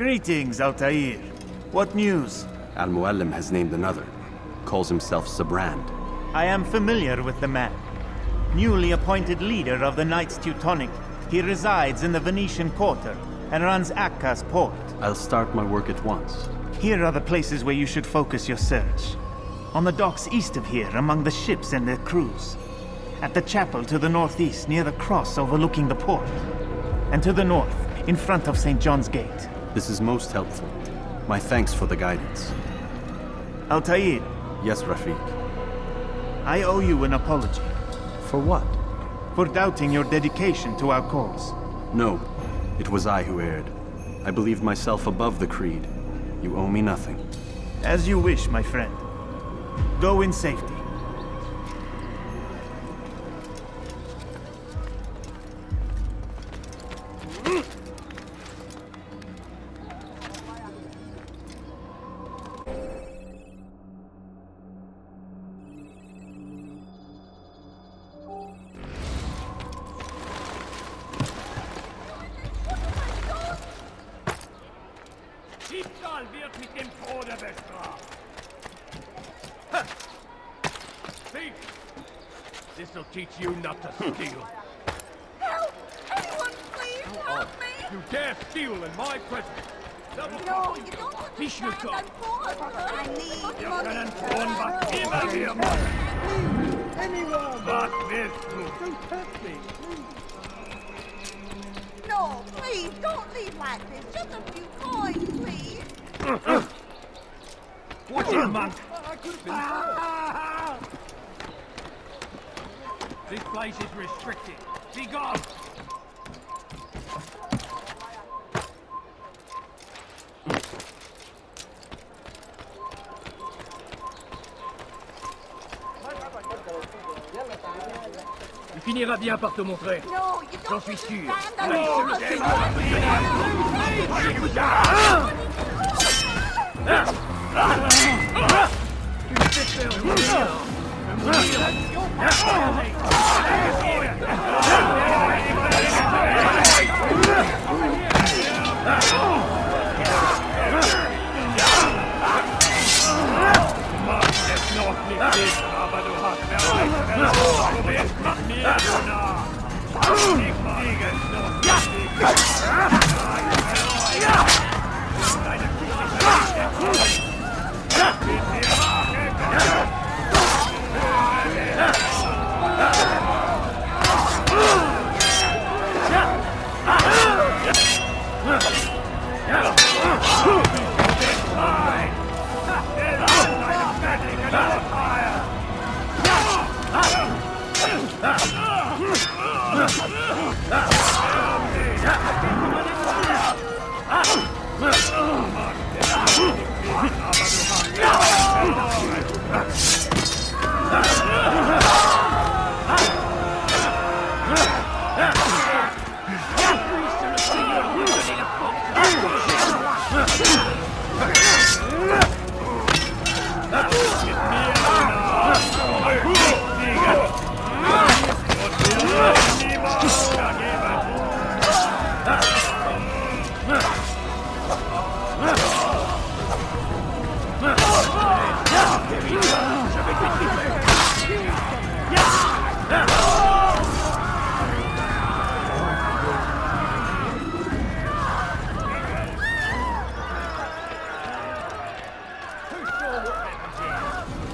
Greetings, Altair. What news? Al-Muallim has named another. Calls himself Sibrand. I am familiar with the man. Newly appointed leader of the Knights Teutonic, he resides in the Venetian Quarter and runs Akka's port. I'll start my work at once. Here are the places where you should focus your search. On the docks east of here, among the ships and their crews. At the chapel to the northeast, near the cross overlooking the port. And to the north, in front of St. John's Gate. This is most helpful. My thanks for the guidance. Altair. Yes, Rafiq. I owe you an apology. For what? For doubting your dedication to our cause. No, it was I who erred. I believed myself above the creed. You owe me nothing. As you wish, my friend. Go in safety. Diebstahl wird mit dem Tode bestraft. Thief! This'll teach you not to steal. Help! Anyone, please help me! You dare steal in my presence! No, you don't Tisch understand. nicht I'm poor. I need Wir money. können tun, was immer wir wollen. Anyone! Was willst du? Don't hurt me! No, please, don't leave like this. Just a few coins, please. Watch it, man! I could have been... This place is restricted. Be gone! Il finira bien par te montrer. No, you J'en don't suis sûr. understand.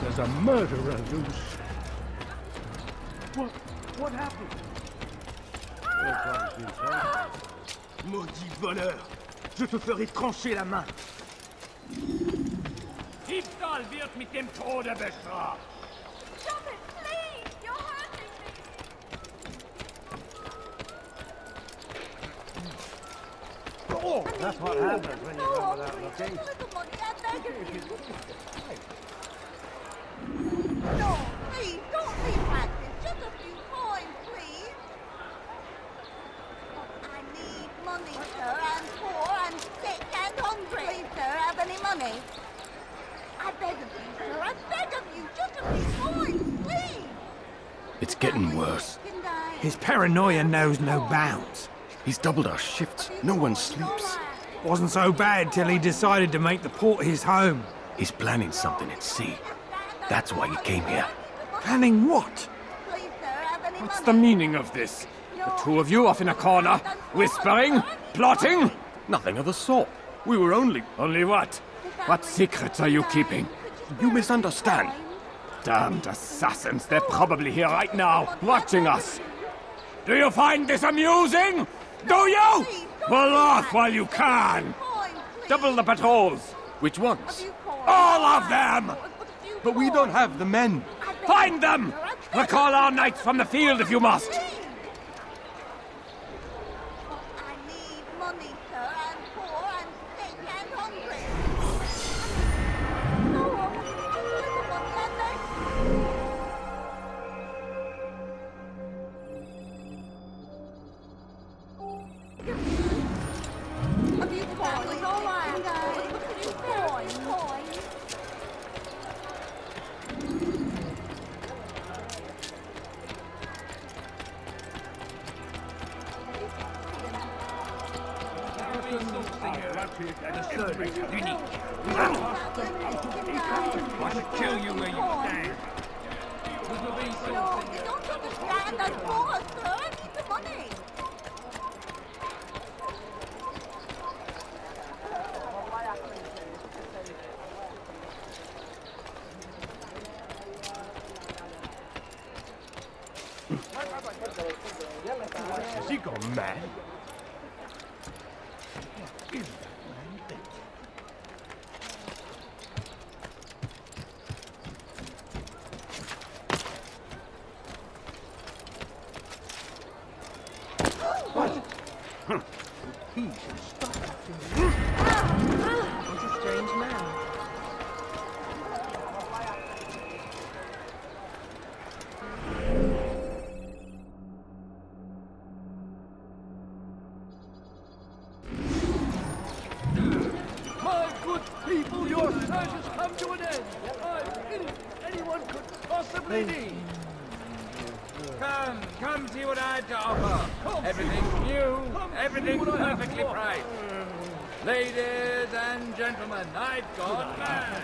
There's a murderer loose. What happened? Maudit voleur! Je te ferai trancher la main! Diebstahl wird mit dem Tode bestraft! Stop it, please! You're hurting me. Oh, that's what happens when you run without Please, looking. just a little money. I beg of you. No, please, don't leave like this. Just a few coins, please. I need money, sir. I'm poor, I'm sick and hungry. Please, sir, have any money? I beg of you, sir. I beg of you. Just a few coins, please. It's getting worse. Can die. His paranoia knows no bounds. He's doubled our shifts. No one sleeps. Wasn't so bad till he decided to make the port his home. He's planning something at sea. That's why he came here. Planning what? Please, sir, have any What's money? the meaning of this? The two of you off in a corner, whispering, plotting? Nothing of the sort. We were only... Only what? What secrets are you keeping? You misunderstand. Damned assassins, they're probably here right now, watching us. Do you find this amusing? Do you? Pull off while you can. Double the patrols. Which ones? All of them! But we don't have the men. Find them! Recall our knights from the field if you must. I need money, sir. I'm poor, I'm sick and hungry. Oh, just a little one, Leonard. A few coins, all I have, guys. A few coins. I should kill you where you stand. No, you don't understand. I'm poor, sir. I need the money. Has he gone mad? My good people, your search has come to an end. I'm finished. Anyone could possibly need. Come see what I've to offer. Everything's new, everything's perfectly priced. Ladies and gentlemen, I've gone mad.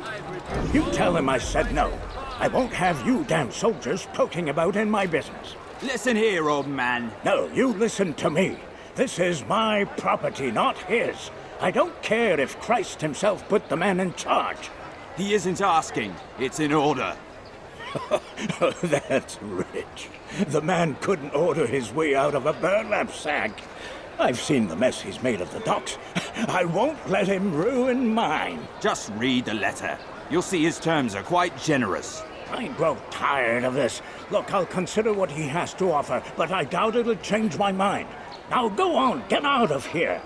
I've reduced You tell him I said no. I won't have you damn soldiers poking about in my business. Listen here, old man. No, you listen to me. This is my property, not his. I don't care if Christ himself put the man in charge. He isn't asking. It's in order. That's rich. The man couldn't order his way out of a burlap sack. I've seen the mess he's made of the docks. I won't let him ruin mine. Just read the letter. You'll see his terms are quite generous. I grow tired of this. Look, I'll consider what he has to offer, but I doubt it'll change my mind. Now go on, get out of here.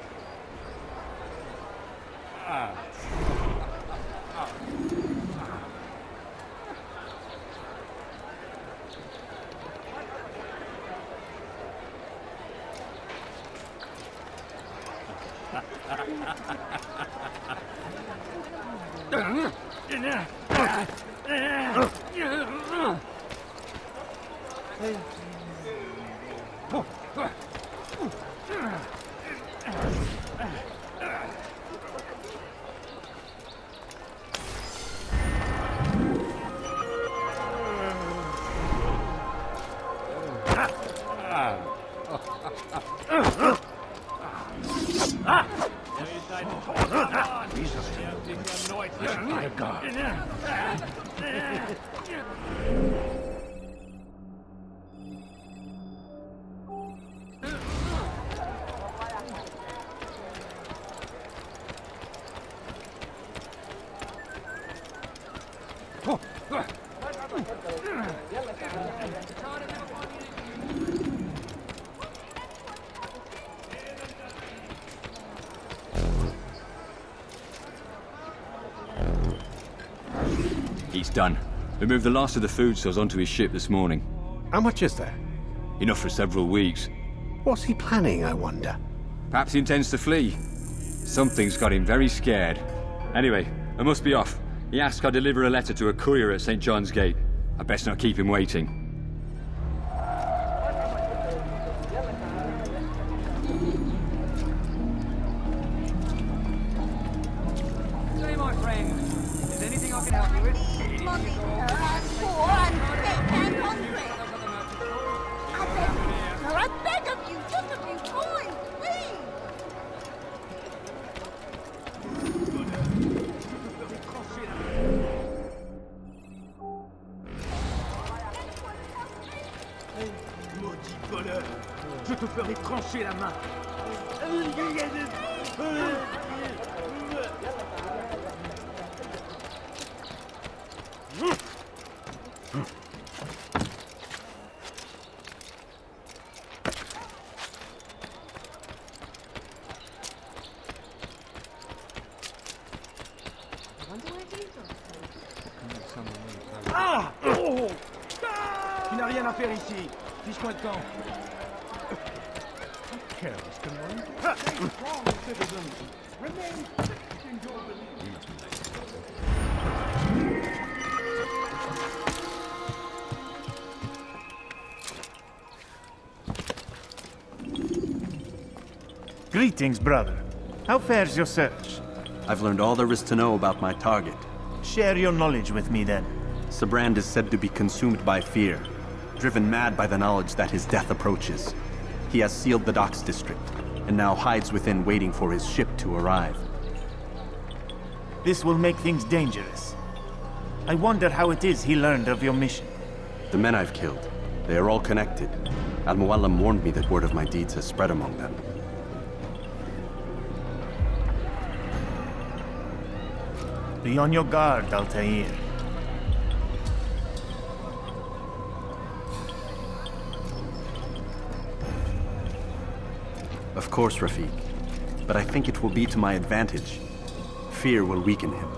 He's done. We moved the last of the food stores onto his ship this morning. How much is there? Enough for several weeks. What's he planning, I wonder? Perhaps he intends to flee. Something's got him very scared. Anyway, I must be off. He asked I deliver a letter to a courier at St. John's Gate. I best not keep him waiting. money, sir, and poor and sick and hungry. I beg of you, just a few coins, please. Maudit voleur! Je te ferai trancher la main! Ah! Oh! Tu n'as rien à faire ici. Fiche-moi le camp. Greetings, brother. How fares your search? I've learned all there is to know about my target. Share your knowledge with me, then. Sibrand is said to be consumed by fear, driven mad by the knowledge that his death approaches. He has sealed the docks district, and now hides within waiting for his ship to arrive. This will make things dangerous. I wonder how it is he learned of your mission. The men I've killed, they are all connected. Al-Muallim warned me that word of my deeds has spread among them. Be on your guard, Altair. Of course, Rafiq. But I think it will be to my advantage. Fear will weaken him.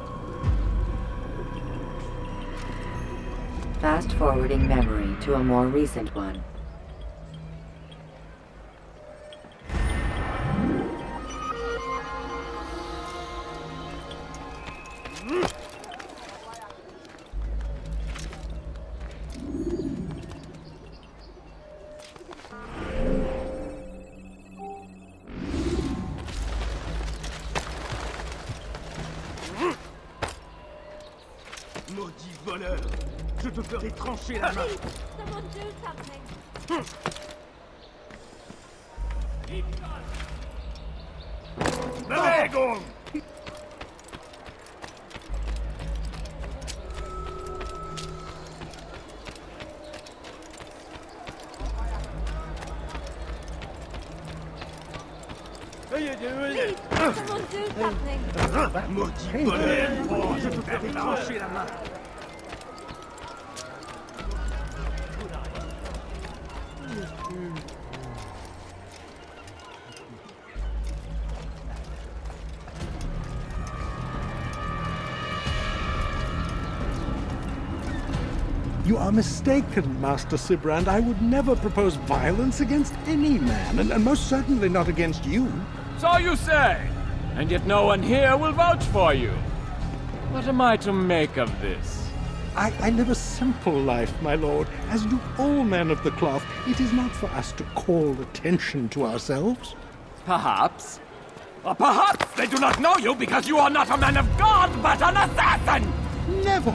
Fast-forwarding memory to a more recent one. Maudit voleur! Je te ferai trancher la main! Someone do something. Bewegung! Please, someone do something. Maudit voleur! Oh, je te ferai trancher la main! You are mistaken, Master Sibrand. I would never propose violence against any man, and most certainly not against you. So you say, and yet no one here will vouch for you. What am I to make of this? I live a simple life, my lord. As do all men of the cloth, it is not for us to call attention to ourselves. Perhaps. Or perhaps they do not know you because you are not a man of God, but an assassin! Never!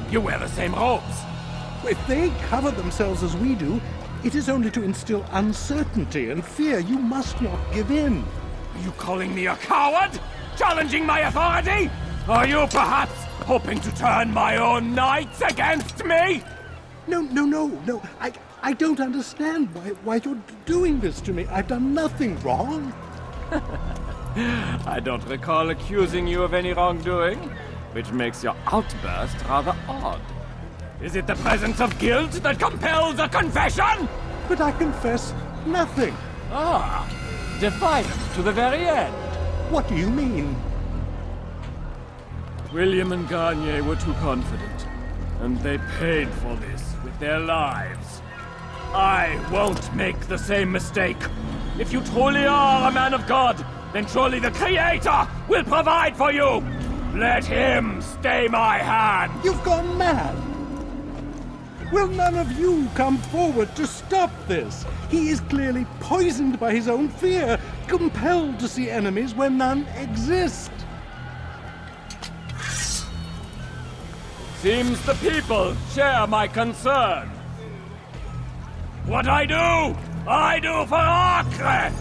You wear the same robes. If they cover themselves as we do, it is only to instill uncertainty and fear. You must not give in. Are you calling me a coward? Challenging my authority? Are you perhaps hoping to turn my own knights against me? No. I don't understand why you're doing this to me. I've done nothing wrong. I don't recall accusing you of any wrongdoing, which makes your outburst rather odd. Is it the presence of guilt that compels a confession? But I confess nothing. Ah, defiant to the very end. What do you mean? William and Garnier were too confident, and they paid for this with their lives. I won't make the same mistake. If you truly are a man of God, then surely the Creator will provide for you. Let him stay my hand. You've gone mad. Will none of you come forward to stop this? He is clearly poisoned by his own fear, compelled to see enemies where none exist. Seems the people share my concern. What I do for Acre!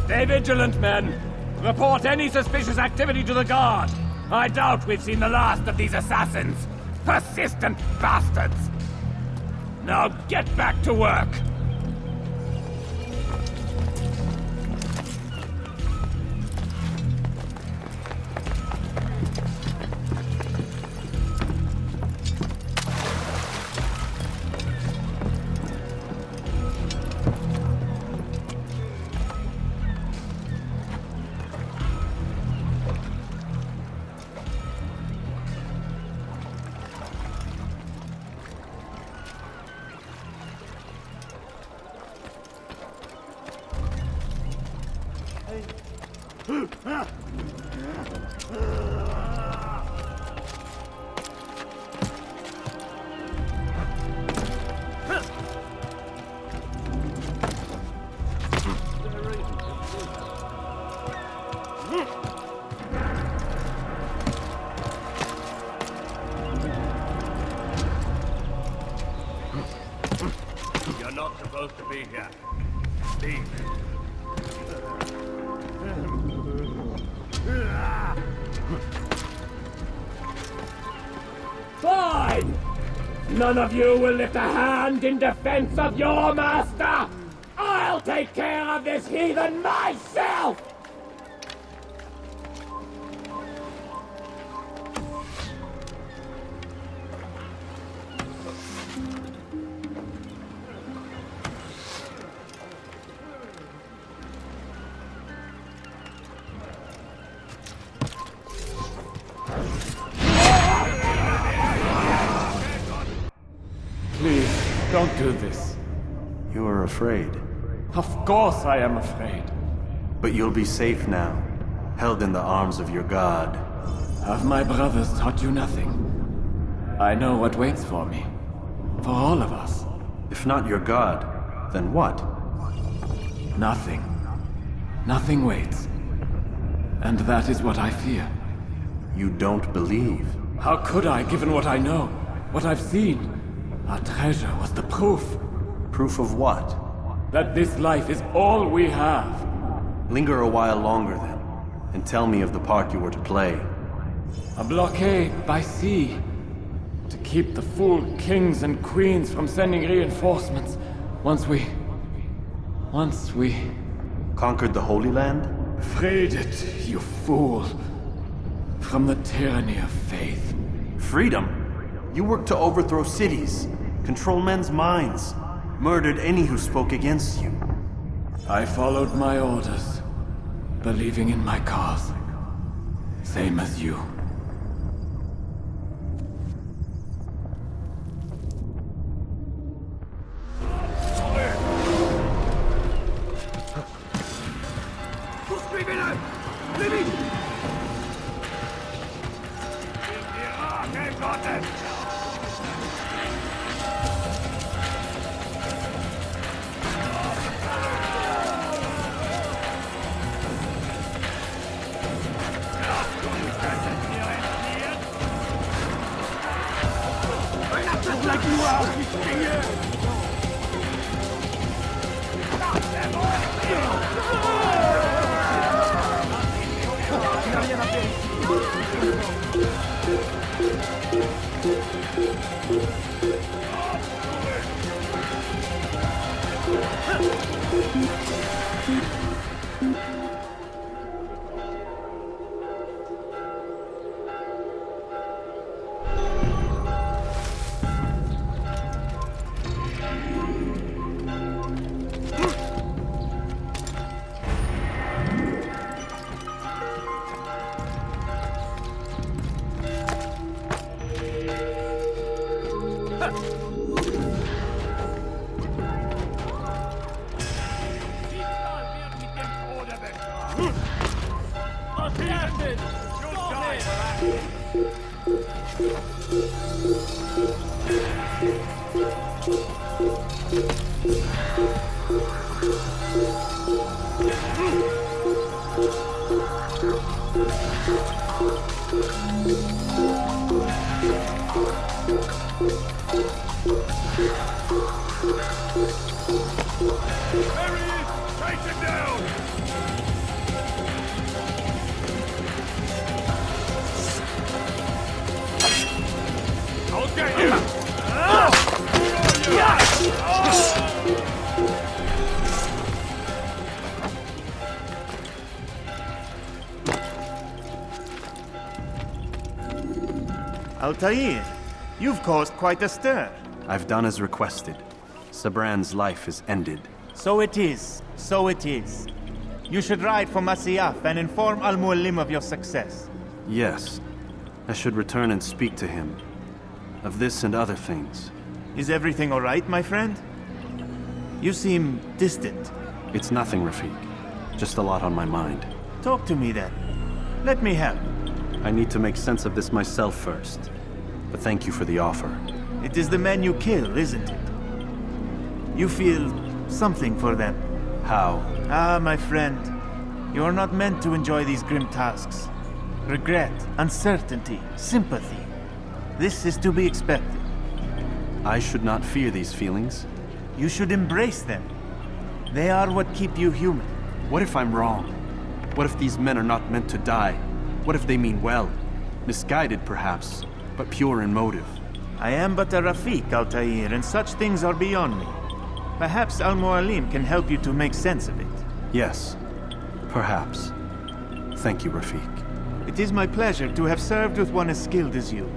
Stay vigilant, men. Report any suspicious activity to the guard. I doubt we've seen the last of these assassins. Persistent bastards! Now get back to work! You're not supposed to be here. Leave. Fine! None of you will lift a hand in defense of your master! I'll take care of this heathen myself! Please, don't do this. You are afraid. Of course I am afraid. But you'll be safe now, held in the arms of your god. Have my brothers taught you nothing? I know what waits for me. For all of us. If not your god, then what? Nothing. Nothing waits. And that is what I fear. You don't believe. How could I, given what I know? What I've seen? Our treasure was the proof. Proof of what? That this life is all we have. Linger a while longer then, and tell me of the part you were to play. A blockade by sea. To keep the fool kings and queens from sending reinforcements. Once we... Conquered the Holy Land? Freed it, you fool. From the tyranny of faith. Freedom? You worked to overthrow cities, control men's minds, murdered any who spoke against you. I followed my orders, believing in my cause. Same as you. Take it down! I'll get you! Altair, you've caused quite a stir. I've done as requested. Sibrand's life is ended. So it is. So it is. You should ride for Masyaf and inform Al-Mualim of your success. Yes. I should return and speak to him. Of this and other things. Is everything all right, my friend? You seem distant. It's nothing, Rafik. Just a lot on my mind. Talk to me then. Let me help. I need to make sense of this myself first. But thank you for the offer. It is the men you kill, isn't it? You feel something for them. How? Ah, my friend. You are not meant to enjoy these grim tasks. Regret, uncertainty, sympathy. This is to be expected. I should not fear these feelings. You should embrace them. They are what keep you human. What if I'm wrong? What if these men are not meant to die? What if they mean well? Misguided, perhaps, but pure in motive. I am but a Rafik, Altair, and such things are beyond me. Perhaps Al-Mualim can help you to make sense of it. Yes, perhaps. Thank you, Rafik. It is my pleasure to have served with one as skilled as you.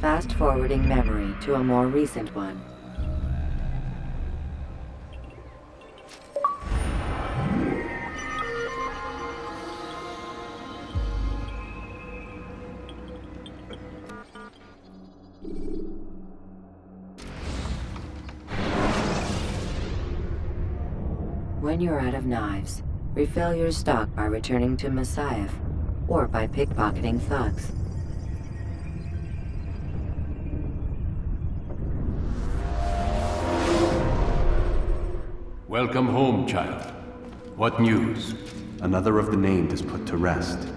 Fast-forwarding memory to a more recent one. When you're out of knives, refill your stock by returning to Masyaf, or by pickpocketing thugs. Welcome home, child. What news? Another of the named is put to rest.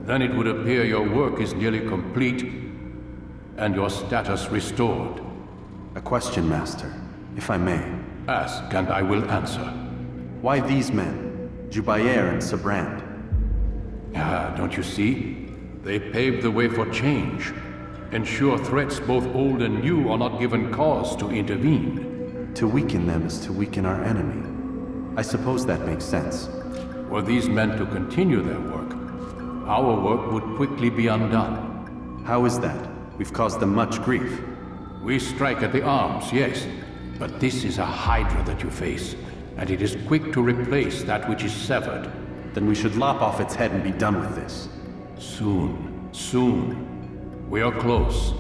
Then it would appear your work is nearly complete, and your status restored. A question, Master, if I may. Ask, and I will answer. Why these men? Jubair and Sibrand? Ah, don't you see? They paved the way for change. Ensure threats both old and new are not given cause to intervene. To weaken them is to weaken our enemy. I suppose that makes sense. Were these men to continue their work, our work would quickly be undone. How is that? We've caused them much grief. We strike at the arms, yes. But this is a hydra that you face, and it is quick to replace that which is severed. Then we should lop off its head and be done with this. Soon, soon. We are close.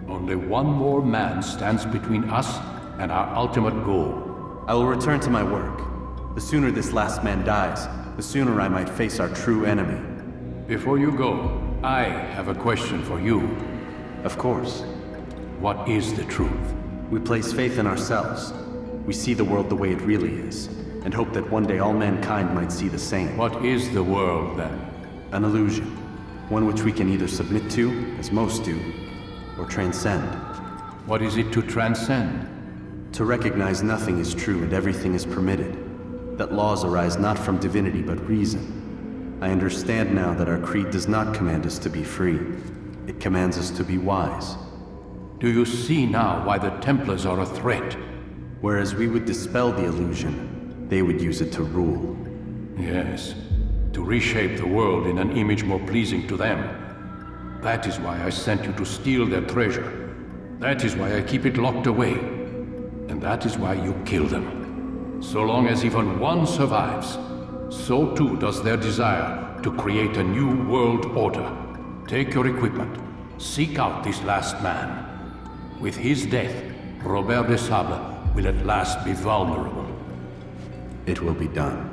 Only one more man stands between us and our ultimate goal. I will return to my work. The sooner this last man dies, the sooner I might face our true enemy. Before you go, I have a question for you. Of course. What is the truth? We place faith in ourselves. We see the world the way it really is, and hope that one day all mankind might see the same. What is the world, then? An illusion. One which we can either submit to, as most do, or transcend. What is it to transcend? To recognize nothing is true and everything is permitted. That laws arise not from divinity but reason. I understand now that our creed does not command us to be free. It commands us to be wise. Do you see now why the Templars are a threat? Whereas we would dispel the illusion, they would use it to rule. Yes, to reshape the world in an image more pleasing to them. That is why I sent you to steal their treasure. That is why I keep it locked away. And that is why you kill them. So long as even one survives, so too does their desire to create a new world order. Take your equipment. Seek out this last man. With his death, Robert de Sable will at last be vulnerable. It will be done.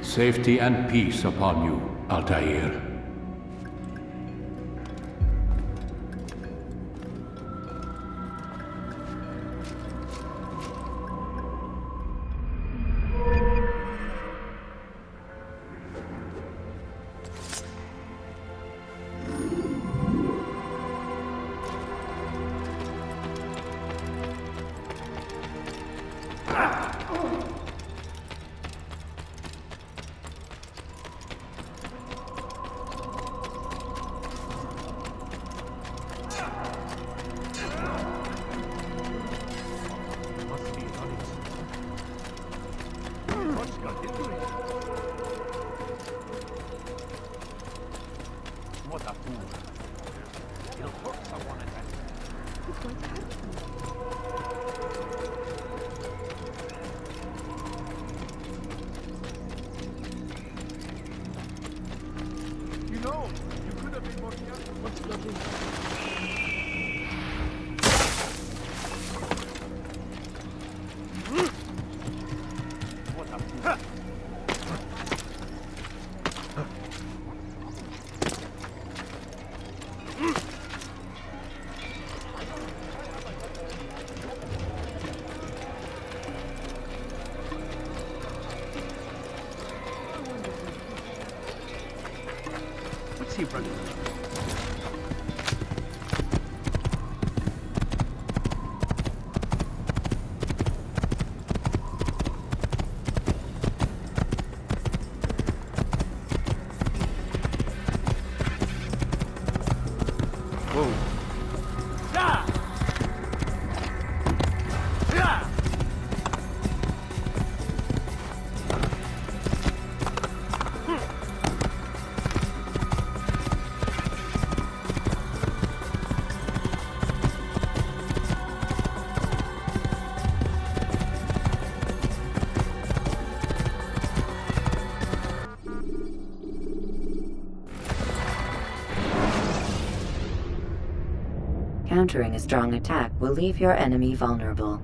Safety and peace upon you, Altair. What's Sibrand? Countering a strong attack will leave your enemy vulnerable.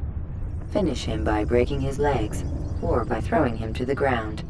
Finish him by breaking his legs, or by throwing him to the ground.